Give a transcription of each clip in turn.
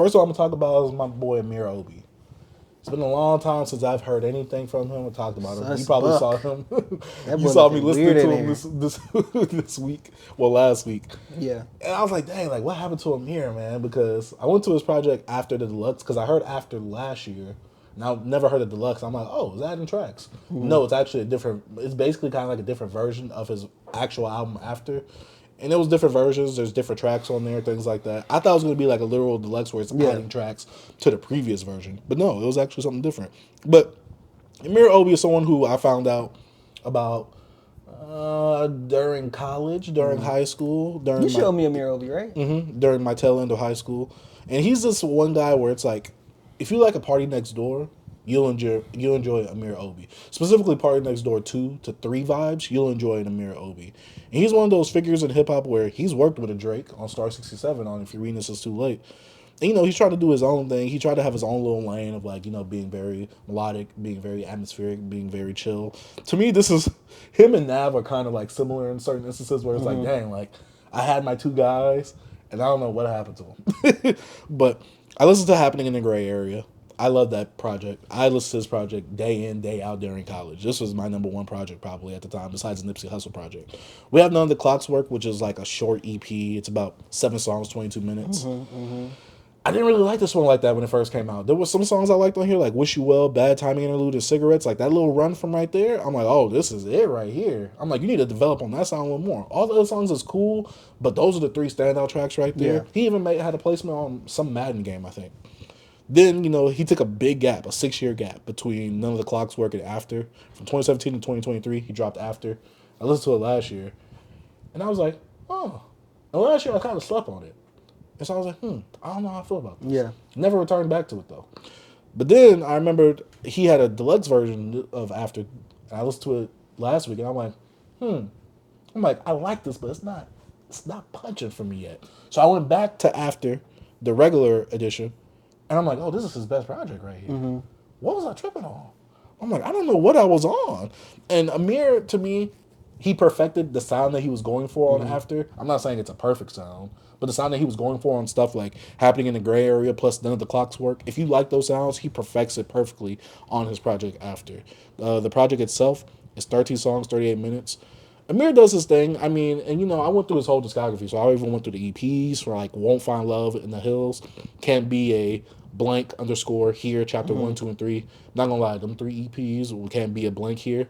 first one I'm gonna talk about is my boy Amir Obe. It's been a long time since I've heard anything from him or talked about him. You Sus probably saw Buck. him. That You boy saw me looking listening weird to in him there. this week. Well, last week. Yeah. And I was like, dang, like what happened to Amir, man? Because I went to his project after the Deluxe because I heard after last year. And I've never heard of Deluxe. I'm like, oh, is that in tracks? No, it's actually a different. It's basically kind of like a different version of his actual album after. And there was different versions. There's different tracks on there, things like that. I thought it was gonna be like a literal deluxe where it's Yeah. adding tracks to the previous version, but no, it was actually something different. But Amir Obi is someone who I found out about during college, during high school, You during my showed me Amir Obe, right? during my tail end of high school, and he's this one guy where it's like, if you like a Party Next Door, you'll enjoy Amir Obi. Specifically, Party Next Door 2 to 3 vibes, you'll enjoy an Amir Obi. And he's one of those figures in hip hop where he's worked with a Drake on Star 67 on If You're Reading This Is Too Late. And, he's trying to do his own thing. He tried to have his own little lane of like, being very melodic, being very atmospheric, being very chill. To me, this is him and Nav are kind of like similar in certain instances where it's like, dang, like I had my two guys and I don't know what happened to them. But I listened to Happening in the Gray Area. I love that project. I listened to this project day in, day out during college. This was my number one project probably at the time, besides the Nipsey Hussle project. We have None of the Clock's Work, which is like a short EP. It's about 7 songs, 22 minutes. I didn't really like this one like that when it first came out. There were some songs I liked on here, like Wish You Well, Bad Timing Interlude, and Cigarettes. Like that little run from right there, I'm like, oh, this is it right here. I'm like, you need to develop on that sound a little more. All the other songs is cool, but those are the 3 standout tracks right there. Yeah. He even had a placement on some Madden game, I think. Then, he took a big gap, a 6-year gap between None of the Clock's Work and After. From 2017 to 2023, he dropped After. I listened to it last year, and I was like, oh. And last year, I kind of slept on it. And so I was like, I don't know how I feel about this. Yeah. Never returned back to it, though. But then I remembered he had a deluxe version of After, and I listened to it last week, and I'm like, I like this, but it's not punching for me yet. So I went back to After, the regular edition, and I'm like, oh, this is his best project right here. What was I tripping on? I'm like, I don't know what I was on. And Amir, to me, he perfected the sound that he was going for on After. I'm not saying it's a perfect sound, but the sound that he was going for on stuff like Happening in the Gray Area plus None of the Clock's Work, if you like those sounds, he perfects it perfectly on his project After. The project itself is 13 songs, 38 minutes. Amir does his thing. I mean, and I went through his whole discography, so I even went through the EPs for like Won't Find Love in the Hills, Can't Be a blank underscore here, chapter 1, 2, and 3. Not gonna lie, them 3 EPs Can't Be a blank here.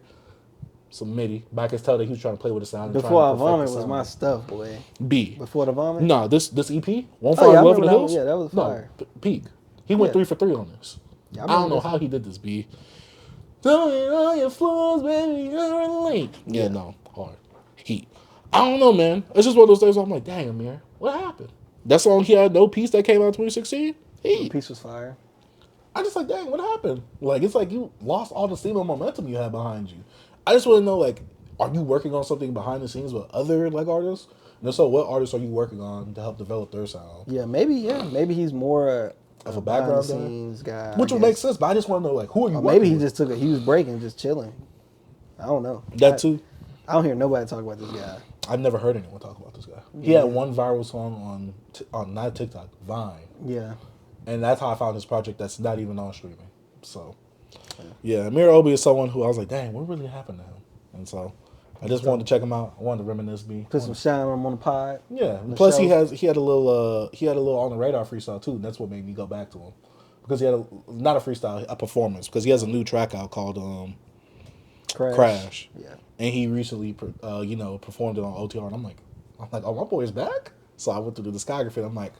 Some MIDI. But I can tell that he was trying to play with the sound. Before I and trying to Vomit perfect the was sound. my stuff, boy. B. Before the Vomit? No, this EP, Won't Oh, Find yeah, I Love in remember the that Hills. one. Yeah, that was fire. No, Peak. He went Yeah. 3 for 3 on this. Yeah, I don't remember know this. how he did this, B. Tell me all your flaws, baby, you're late. Yeah, no, hard. Heat. I don't know, man. It's just one of those days where I'm like, dang, Amir, what happened? That song he had, No Peace, that came out in 2016? The piece was fire. I just like, dang, what happened? Like, it's like you lost all the steam and momentum you had behind you. I just want to know, like, are you working on something behind the scenes with other, like, artists? And if so, what artists are you working on to help develop their sound? Yeah, maybe he's more Of a behind the background guy? scenes guy. Which I would make guess. sense, but I just want to know, like, who are you Or working maybe he with? just took he was breaking, just chilling. I don't know. That too? I don't hear nobody talk about this guy. I've never heard anyone talk about this guy. He had one viral song on not TikTok, Vine. Yeah. And that's how I found his project that's not even on streaming. So, yeah, Amir Obi is someone who I was like, dang, what really happened to him? And so, I just wanted to check him out. I wanted to reminisce me. Put some shine on him on the pod. Yeah. The Plus, show. he had a little on the radar freestyle too. And that's what made me go back to him because he had not a freestyle, a performance because he has a new track out called Crash. Yeah. And he recently performed it on OTR, and I'm like, oh, my boy's back. So I went through the discography, and I'm like,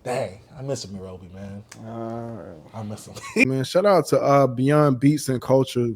dang, I miss Amir Obi, man. I miss him. Man, shout out to Beyond Beats and Culture.